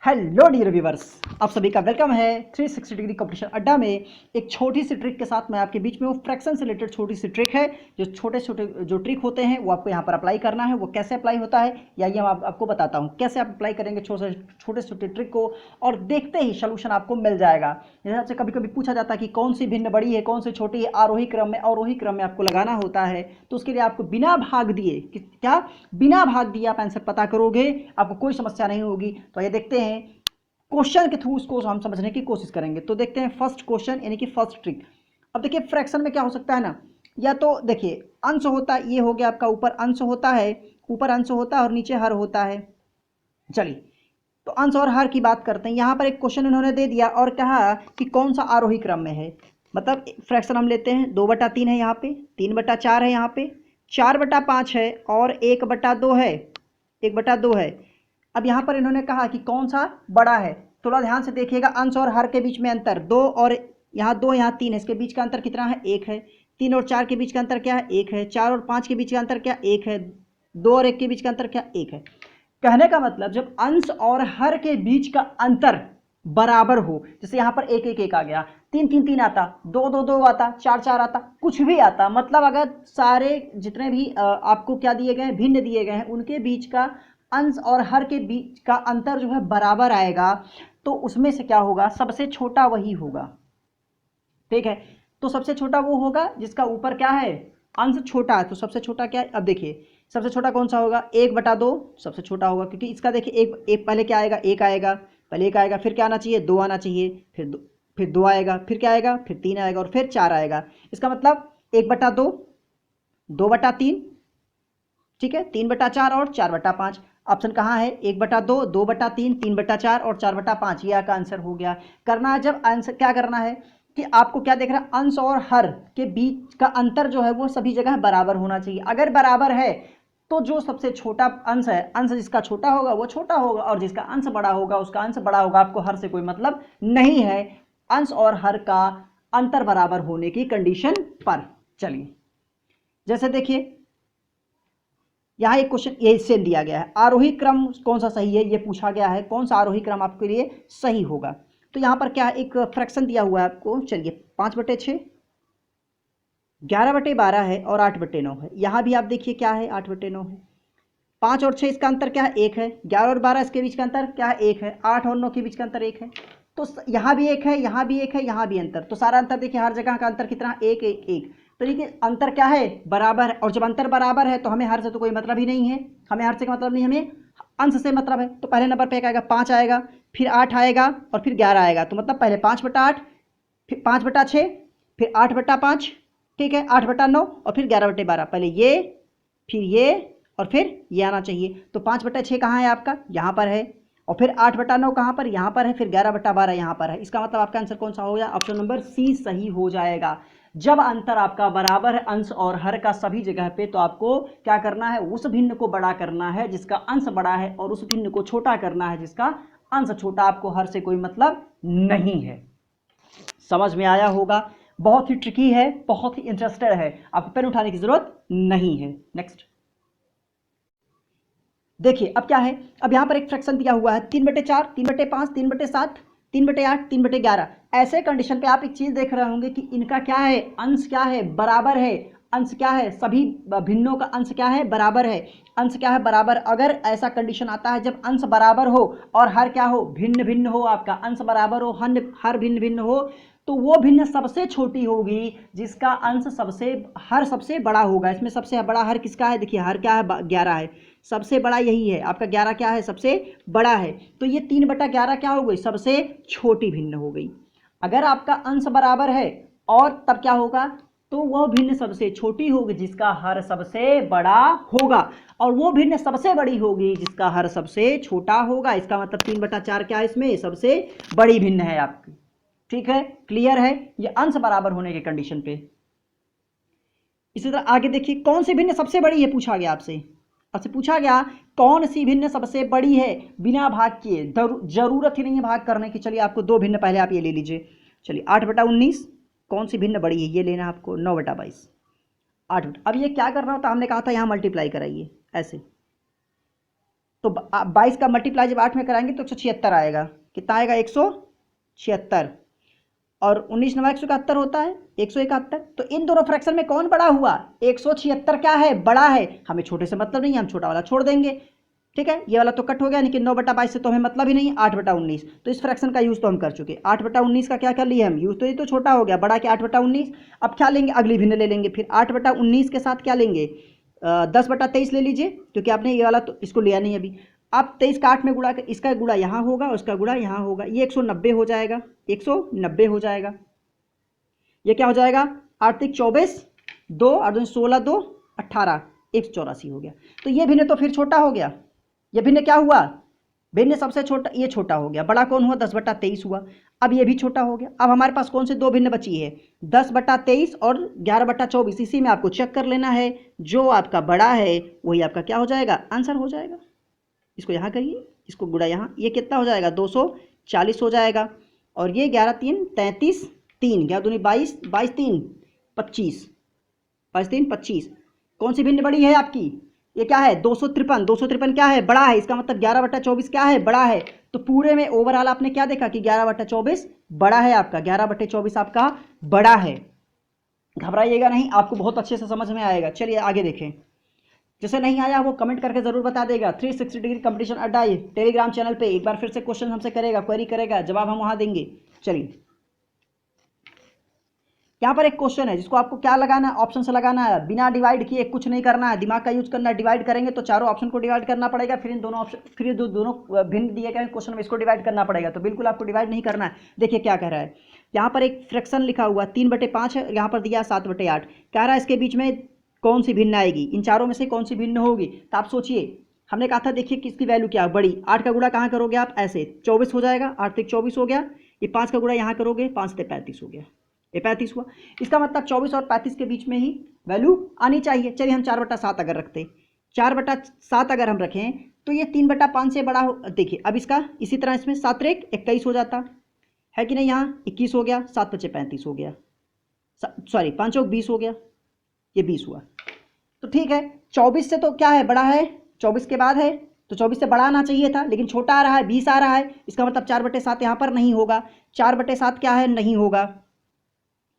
Hello dear viewers, आप सभी का वेलकम है 360 डिग्री कंपटीशन अड्डा में। एक छोटी सी ट्रिक के साथ मैं आपके बीच में, वो फ्रैक्शन से रिलेटेड छोटी सी ट्रिक है। जो छोटे छोटे जो ट्रिक होते हैं वो आपको यहाँ पर अप्लाई करना है। वो कैसे अप्लाई होता है या ये मैं आपको बताता हूँ कैसे आप अप्लाई करेंगे छोटे छोटे ट्रिक को, और देखते ही सोल्यूशन आपको मिल जाएगा। जैसे आपसे कभी कभी पूछा जाता है कि कौन सी भिन्न बड़ी है, कौन सी छोटी है, आरोही क्रम में अवरोही क्रम में आपको लगाना होता है। तो उसके लिए आपको बिना भाग दिए, क्या बिना भाग दिए आप आंसर पता करोगे, आपको कोई समस्या नहीं होगी। तो ये देखते हैं क्वेश्चन के थ्रू उसको हम समझने की कोशिश करेंगे। तो देखते हैं फर्स्ट क्वेश्चन यानी कि फर्स्ट ट्रिक। अब देखिए फ्रैक्शन में क्या हो सकता है ना, या तो देखिए अंश होता है, ये हो गया आपका, ऊपर अंश होता है, ऊपर अंश होता है और नीचे हर होता है। चलिए तो अंश और हर की बात करते हैं। यहाँ पर एक क्वेश्चन उन्होंने दे दिया और कहा कि कौन सा आरोही क्रम में है। मतलब फ्रैक्शन हम लेते हैं, 2/3 है यहाँ पे, 3/4 है यहाँ पे, 4/5 है और 1/2 है, 1/2 है। अब यहाँ पर इन्होंने कहा कि कौन सा बड़ा है। थोड़ा ध्यान से देखिएगा, अंश और हर के बीच में अंतर 2 और यहाँ 2 यहाँ 3 है, इसके बीच का अंतर कितना है, 1 है। 3 और 4 के बीच का अंतर क्या है, 1 है। 4 और 5 के बीच का अंतर क्या, 1 है। 2 और 1 के बीच का अंतर क्या, 1 है। कहने का मतलब जब अंश और हर के बीच का अंतर बराबर हो, जैसे यहाँ पर 1 1 1 आ गया, 3 3 3 आता, 2 2 2 आता, 4 4 आता, कुछ भी आता, मतलब अगर सारे जितने भी आपको क्या दिए गए हैं, भिन्न दिए गए हैं, उनके बीच का अंश और हर के बीच का अंतर जो है बराबर आएगा, तो उसमें से क्या होगा, सबसे छोटा वही होगा। ठीक है, तो सबसे छोटा वो होगा जिसका ऊपर क्या है, अंश छोटा है। तो सबसे छोटा क्या है, अब देखिए सबसे छोटा कौन सा होगा, 1/2 सबसे छोटा होगा, क्योंकि इसका देखिए एक एक पहले क्या आएगा, एक आएगा, पहले एक आएगा, फिर क्या आना चाहिए, 2 आना चाहिए, फिर 2 आएगा, फिर क्या आएगा, फिर 3 आएगा और फिर 4 आएगा। इसका मतलब 1/2, 2/3, ठीक है, 3/4 और 4/5। ऑप्शन कहाँ है, 1/2, 2/3, 3/4 और 4/5। ये आपका आंसर हो गया। करना है जब आंसर क्या करना है कि आपको क्या देख रहा है, अंश और हर के बीच का अंतर जो है वो सभी जगह बराबर होना चाहिए। अगर बराबर है तो जो सबसे छोटा अंश है, अंश जिसका छोटा होगा वो छोटा होगा और जिसका अंश बड़ा होगा उसका अंश बड़ा होगा। आपको हर से कोई मतलब नहीं है अंश और हर का अंतर बराबर होने की कंडीशन पर। चलिए जैसे देखिए यहाँ एक क्वेश्चन ये सेम दिया गया है, आरोही क्रम कौन सा सही है, ये पूछा गया है, कौन सा आरोही क्रम आपके लिए सही होगा। तो यहाँ पर क्या एक फ्रैक्शन दिया हुआ है आपको, चलिए 5/6, 11/12 है और 8/9 है। यहाँ भी आप देखिए क्या है, 8/9 है। 5 और 6 इसका अंतर क्या है, 1 है। 11 और 12 इसके बीच का अंतर क्या है, 1 है। 8 और 9 के बीच का अंतर 1 है। तो यहाँ भी 1 है, यहाँ भी 1 है, यहाँ भी अंतर, तो सारा अंतर देखिए हर जगह का अंतर कितना, 1 1 1। तो देखिए अंतर क्या है, बराबर है। और जब अंतर बराबर है तो हमें हर से तो कोई मतलब ही नहीं है, हमें हर से का मतलब नहीं, हमें अंश से मतलब है। तो पहले नंबर पे आएगा 5 आएगा, फिर 8 आएगा और फिर 11 आएगा। तो मतलब पहले 5/8, फिर 5/6, फिर 8/5, ठीक है, 8/9 और फिर 11/12। पहले ये, फिर ये और फिर ये आना चाहिए। तो 5/6 कहाँ है आपका, यहाँ पर है, और फिर 8/9 कहाँ पर, यहाँ पर है, फिर 11/12 यहाँ पर है। इसका मतलब आपका आंसर कौन सा हो गया, ऑप्शन नंबर सी सही हो जाएगा। जब अंतर आपका बराबर है अंश और हर का सभी जगह पे, तो आपको क्या करना है, उस भिन्न को बड़ा करना है जिसका अंश बड़ा है और उस भिन्न को छोटा करना है जिसका अंश छोटा। आपको हर से कोई मतलब नहीं है। समझ में आया होगा, बहुत ही ट्रिकी है, बहुत ही इंटरेस्टेड है, आपको पेन उठाने की जरूरत नहीं है। नेक्स्ट देखिए अब क्या है, अब यहाँ पर एक फ्रैक्शन दिया हुआ है 3/4, 3/5, 3/7, 3/8, 3/11। ऐसे कंडीशन पे आप एक चीज देख रहे होंगे कि इनका क्या है, अंश क्या है, बराबर है। अंश क्या है, सभी भिन्नों का अंश क्या है, बराबर है। अंश क्या है, बराबर। अगर ऐसा कंडीशन आता है जब अंश बराबर हो और हर क्या हो, भिन्न भिन्न हो, आपका अंश बराबर हो, हर भिन्न भिन्न हो, तो वो भिन्न सबसे छोटी होगी जिसका अंश सबसे, हर सबसे बड़ा होगा। इसमें सबसे बड़ा हर किसका है, देखिए हर क्या है, 11 है, सबसे बड़ा यही है आपका। 11 क्या है, सबसे बड़ा है। तो ये 3/11 क्या हो गई, सबसे छोटी भिन्न हो गई। अगर आपका अंश बराबर है और तब क्या होगा, तो वह भिन्न सबसे छोटी होगी जिसका हर सबसे बड़ा होगा, और वो भिन्न सबसे बड़ी होगी जिसका हर सबसे छोटा होगा। इसका मतलब 3/4 क्या है, इसमें सबसे बड़ी भिन्न है आपकी। ठीक है, क्लियर है, ये अंश बराबर होने के कंडीशन पे। इसी तरह आगे देखिए, कौन सी भिन्न सबसे बड़ी है, पूछा गया आपसे। आपसे पूछा गया कौन सी भिन्न सबसे बड़ी है, बिना भाग किए, जरूरत ही नहीं है भाग करने की। चलिए आपको दो भिन्न पहले आप ये ले लीजिए। चलिए 8/19 कौन सी भिन्न बड़ी है, ये लेना आपको। 9/22, 8। अब ये क्या करना होता, हमने कहा था यहाँ मल्टीप्लाई कराइए ऐसे, तो 22 का मल्टीप्लाई जब 8 में कराएंगे तो 176 आएगा। कितना आएगा? 176। और 19 9 171 होता है, 171। तो इन दोनों फ्रैक्शन में कौन बड़ा हुआ? 176 क्या है? बड़ा है। हमें छोटे से मतलब नहीं है, हम छोटा वाला छोड़ देंगे। ठीक है, ये वाला तो कट हो गया, लेकिन 9/22 से तो हमें मतलब ही नहीं। 8/19 तो इस फ्रैक्शन का यूज़ तो हम कर चुके। 8/19 का क्या कर लिए हम यूज़? तो ये तो छोटा हो गया, बड़ा क्या 8/19। अब क्या लेंगे? अगली भिन्न ले लेंगे। फिर 8/19 के साथ क्या लेंगे? 10/23 ले लीजिए, क्योंकि आपने ये वाला तो इसको लिया नहीं अभी। अब 23 का 8 में गुणा, इसका गुणा यहाँ होगा और इसका गुणा यहाँ होगा, ये 190 हो जाएगा। 190 हो जाएगा। ये क्या हो जाएगा? 8 3 24, 2 और 2 16, 2 18, 184 हो गया। तो ये भिन्न तो फिर छोटा हो गया। ये भिन्न क्या हुआ? भिन्न सबसे छोटा ये छोटा हो गया। बड़ा कौन हुआ? 10/23 हुआ। अब ये भी छोटा हो गया। अब हमारे पास कौन से दो भिन्न बची है? 10/23 और 11/24। इसी में आपको चेक कर लेना है, जो आपका बड़ा है वही आपका क्या हो जाएगा? आंसर हो जाएगा। इसको यहाँ करिए, इसको गुणा यहाँ, ये कितना हो जाएगा? 240 हो जाएगा। और ये 11 3 33, 3 11 दूनी 22, 22 3 25, 22 3 25। कौन सी भिन्न बड़ी है आपकी? ये क्या है? 253। 253 क्या है? बड़ा है। इसका मतलब 11/24 क्या है? बड़ा है। तो पूरे में ओवरऑल आपने क्या देखा कि 11/24 बड़ा है आपका। 11/24 आपका बड़ा है। घबराइएगा नहीं, आपको बहुत अच्छे से समझ में आएगा। चलिए आगे देखें। जैसे नहीं आया वो कमेंट करके जरूर बता देगा। 360 डिग्री कंपटीशन अड्डा ये टेलीग्राम चैनल पे एक बार फिर से क्वेश्चन हमसे करेगा, क्वेरी करेगा, जवाब हम वहां देंगे। चलिए, यहाँ पर एक क्वेश्चन है जिसको आपको क्या लगाना है? ऑप्शन से लगाना है, बिना डिवाइड किए कुछ नहीं करना है, दिमाग का यूज करना है। डिवाइड करेंगे तो चारों ऑप्शन को डिवाइड करना पड़ेगा, फिर इन दोनों ऑप्शन, फिर दोनों भिन्न दिए गए क्वेश्चन में इसको डिवाइड करना पड़ेगा। तो बिल्कुल आपको डिवाइड नहीं करना है। देखिए क्या कह रहा है, यहाँ पर एक फ्रैक्शन लिखा हुआ 3/5 है, यहाँ पर दिया 7/8। कह रहा है इसके बीच में कौन सी भिन्न आएगी, इन चारों में से कौन सी भिन्न होगी? तो आप सोचिए, हमने कहा था देखिए किसकी वैल्यू क्या बड़ी। 8 का गुणा कहाँ करोगे आप? ऐसे 24 हो जाएगा। 8 3 24 हो गया। ये 5 का गुणा यहाँ करोगे, 5 से 35 हो गया, ये 35 हुआ। इसका मतलब 24 और 35 के बीच में ही वैल्यू आनी चाहिए। चलिए हम 4/7 अगर रखते, 4/7 अगर हम रखें तो ये 3/5 से बड़ा हो। देखिए अब इसका इसी तरह इसमें 7 3 21 हो जाता है कि नहीं? यहाँ 21 हो गया, 7 5 35 हो गया, सॉरी 5 चौक 20 हो गया, ये 20 हुआ। तो ठीक है, 24 से तो क्या है? बड़ा है। 24 के बाद है तो 24 से बड़ा आना चाहिए था, लेकिन छोटा आ रहा है, 20 आ रहा है। इसका मतलब 4/7 यहाँ पर नहीं होगा। 4/7 क्या है? नहीं होगा।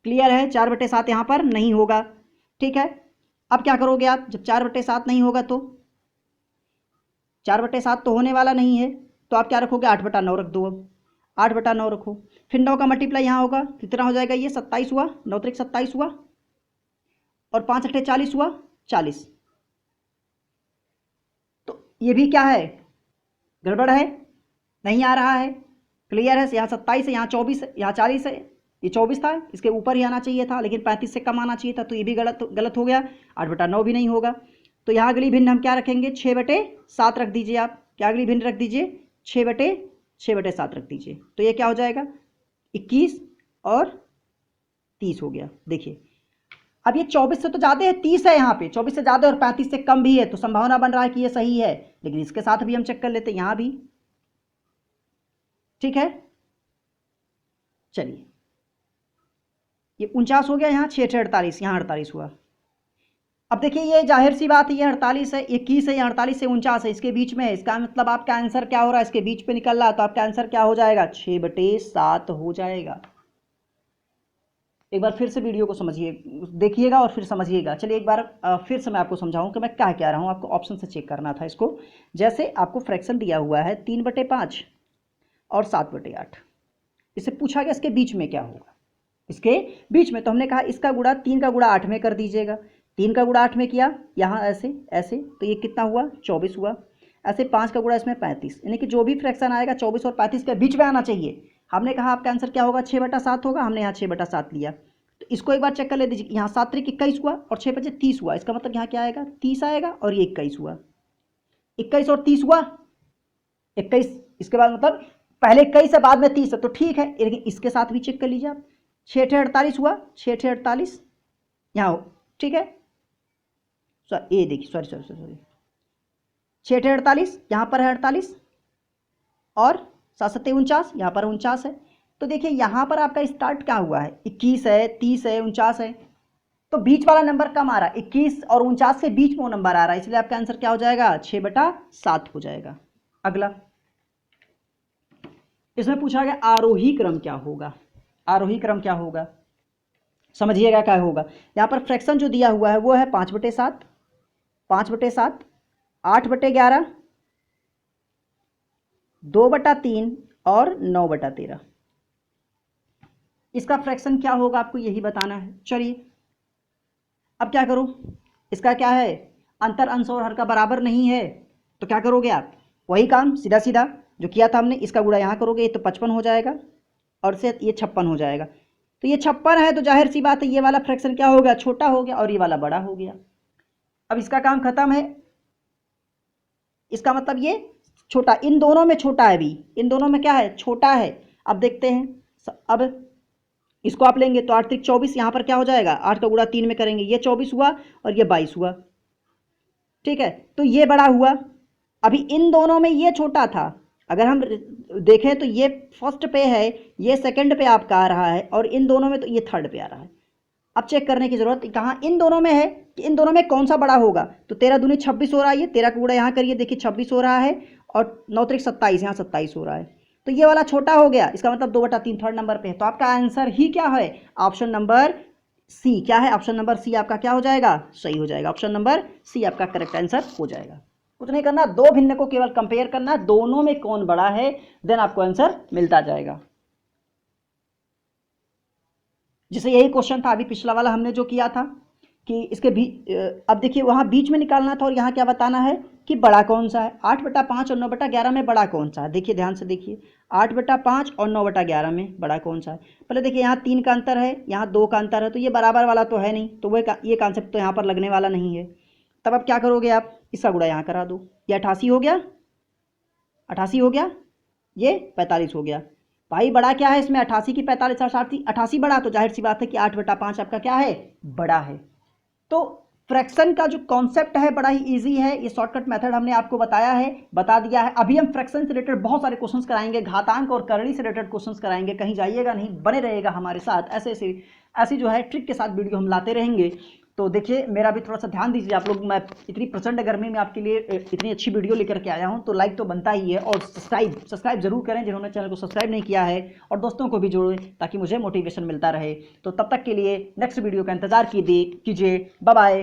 क्लियर है? 4/7 यहाँ पर नहीं होगा। ठीक है, अब क्या करोगे आप? जब 4/7 नहीं होगा तो 4/7 तो होने वाला नहीं है, तो आप क्या रखोगे? 8/9 रख दो। अब 8/9 रखो, फिर 9 का मल्टीप्लाई यहाँ होगा, कितना हो जाएगा? ये 27 हुआ, 9 3 27 हुआ, और 5 8 40 हुआ, 40। तो ये भी क्या है? गड़बड़ है, नहीं आ रहा है। क्लियर है? यहाँ 27 है, यहाँ 24 है, यहाँ 40 है। ये 24 था, इसके ऊपर ही आना चाहिए था, लेकिन 35 से कम आना चाहिए था, तो ये भी गलत हो गया। 8/9 भी नहीं होगा। तो यहाँ अगली भिन्न हम क्या रखेंगे? 6/7 रख दीजिए आप। क्या अगली भिन्न रख दीजिए? 6/7 रख दीजिए। तो ये क्या हो जाएगा? 21 और 30 हो गया। देखिए अब ये 24 से तो ज़्यादा है, 30 है यहाँ पे। 24 से ज़्यादा और 35 से कम भी है, तो संभावना बन रहा है कि ये सही है। लेकिन इसके साथ भी हम चेक कर लेते हैं, यहाँ भी। ठीक है, चलिए ये 49 हो गया, यहाँ 6 6 48, यहाँ 48 हुआ। अब देखिए ये जाहिर सी बात है, ये 48 है, 21 है, ये 48 से 49 है, इसके बीच में है। इसका मतलब आपका आंसर क्या हो रहा है? इसके बीच पे निकल रहा है, तो आपका आंसर क्या हो जाएगा? 6/7 हो जाएगा। एक बार फिर से वीडियो को समझिए, देखिएगा और फिर समझिएगा। चलिए एक बार फिर से मैं आपको समझाऊं कि मैं क्या कह रहा हूं। आपको ऑप्शन से चेक करना था इसको। जैसे आपको फ्रैक्शन दिया हुआ है 3/5 और 7/8, इससे पूछा गया इसके बीच में क्या होगा। इसके बीच में तो हमने कहा इसका गुणा 3 का गुणा 8 में कर दीजिएगा। 3 का गुणा 8 में किया, यहाँ ऐसे ऐसे, तो ये कितना हुआ? 24 हुआ। ऐसे 5 का गुणा इसमें 35, यानी कि जो भी फ्रैक्शन आएगा 24 और 35 के बीच में आना चाहिए। हमने कहा आपका आंसर क्या होगा? 6/7 होगा। हमने यहाँ 6/7 लिया। तो इसको एक बार चेक कर ले दीजिए। यहाँ 7 3 21 हुआ और 6 5 30 हुआ। इसका मतलब यहाँ क्या आएगा? 30 आएगा, और ये 21 हुआ। 21 और 30 हुआ, 21। इसके बाद मतलब पहले 21 है, बाद में 30 है, तो ठीक है। लेकिन इसके साथ भी चेक कर लीजिए आप। 6 6 48 हुआ, 6 6 48 यहाँ हो। ठीक है, ये देखिए, सॉरी 6 6 48, यहाँ पर है 48, और 7 7 49, यहाँ पर 49 है। तो देखिए यहाँ पर आपका स्टार्ट क्या हुआ है? 21 है, 30 है, 49 है। तो बीच वाला नंबर कम आ रहा है, 21 और 49 के बीच में वो नंबर आ रहा है, इसलिए आपका आंसर क्या हो जाएगा, 6/7 हो जाएगा। अगला इसमें पूछा गया आरोही क्रम क्या होगा। आरोही क्रम क्या होगा, समझिएगा क्या होगा। यहाँ पर फ्रैक्शन जो दिया हुआ है वो है 5/7, 5/7, 8/11, 2/3 और 9/13। इसका फ्रैक्शन क्या होगा आपको यही बताना है। चलिए अब क्या करूं, इसका क्या है, अंतर अंश और हर का बराबर नहीं है, तो क्या करोगे आप, वही काम सीधा सीधा जो किया था हमने, इसका गुणा यहाँ करोगे, ये तो 55 हो जाएगा और से ये 56 हो जाएगा। तो ये 56 है तो जाहिर सी बात है ये वाला फ्रैक्शन क्या हो गया, छोटा हो गया और ये वाला बड़ा हो गया। अब इसका काम खत्म है, इसका मतलब ये छोटा, इन दोनों में छोटा है भी, इन दोनों में क्या है, छोटा है। अब देखते हैं, अब इसको आप लेंगे तो 8 × 24, यहाँ पर क्या हो जाएगा, 8 का गुणा 3 में करेंगे, ये 24 हुआ और ये 22 हुआ, ठीक है। तो ये बड़ा हुआ, अभी इन दोनों में ये छोटा था, अगर हम देखें तो ये फर्स्ट पे है, ये सेकंड पे आपका आ रहा है और इन दोनों में तो ये थर्ड पे आ रहा है। अब चेक करने की जरूरत कहाँ, इन दोनों में है कि इन दोनों में कौन सा बड़ा होगा। तो 13 दूनी 26 हो रहा है, ये 13 का गुणा यहाँ करिए, देखिए 26 हो रहा है और 9 × 27, यहाँ 27 हो रहा है, तो ये वाला छोटा हो गया, इसका मतलब 2/3 थर्ड नंबर पे है। तो आपका आंसर ही क्या है, ऑप्शन नंबर सी। क्या है, ऑप्शन नंबर सी आपका क्या हो जाएगा, सही हो जाएगा। ऑप्शन नंबर सी आपका करेक्ट आंसर हो जाएगा। कुछ नहीं करना, दो भिन्न को केवल कंपेयर करना, दोनों में कौन बड़ा है, देन आपको आंसर मिलता जाएगा। जैसे यही क्वेश्चन था अभी पिछला वाला हमने जो किया था कि इसके भी, अब देखिए वहाँ बीच में निकालना था और यहाँ क्या बताना है कि बड़ा कौन सा है। 8/5 और 9/11 में बड़ा कौन सा है, देखिए ध्यान से देखिए, 8/5 और 9/11 में बड़ा कौन सा है। पहले देखिए यहाँ 3 का अंतर है, यहाँ 2 का अंतर है, तो ये बराबर वाला तो है नहीं, तो वो ये कॉन्सेप्ट तो यहाँ पर लगने वाला नहीं है। तब अब क्या करोगे आप, इसका गुणा यहाँ करा दो, ये 88 हो गया, 88 हो गया, ये 45 हो गया। भाई बड़ा क्या है इसमें, 88 की 45 88 बड़ा, तो जाहिर सी बात है कि 8/5 आपका क्या है, बड़ा है। तो फ्रैक्शन का जो कॉन्सेप्ट है बड़ा ही इजी है, ये शॉर्टकट मेथड हमने आपको बताया है, बता दिया है। अभी हम फ्रैक्शन से रिलेटेड बहुत सारे क्वेश्चंस कराएंगे, घातांक और करणी से रिलेटेड क्वेश्चंस कराएंगे, कहीं जाइएगा नहीं, बने रहेगा हमारे साथ। ऐसी जो है ट्रिक के साथ वीडियो हम लाते रहेंगे। तो देखिए मेरा भी थोड़ा सा ध्यान दीजिए आप लोग, मैं इतनी प्रचंड गर्मी में आपके लिए इतनी अच्छी वीडियो लेकर के आया हूं, तो लाइक तो बनता ही है, और सब्सक्राइब जरूर करें जिन्होंने चैनल को सब्सक्राइब नहीं किया है, और दोस्तों को भी जोड़ें ताकि मुझे मोटिवेशन मिलता रहे। तो तब तक के लिए नेक्स्ट वीडियो का इंतजार कीजिए। Bye bye.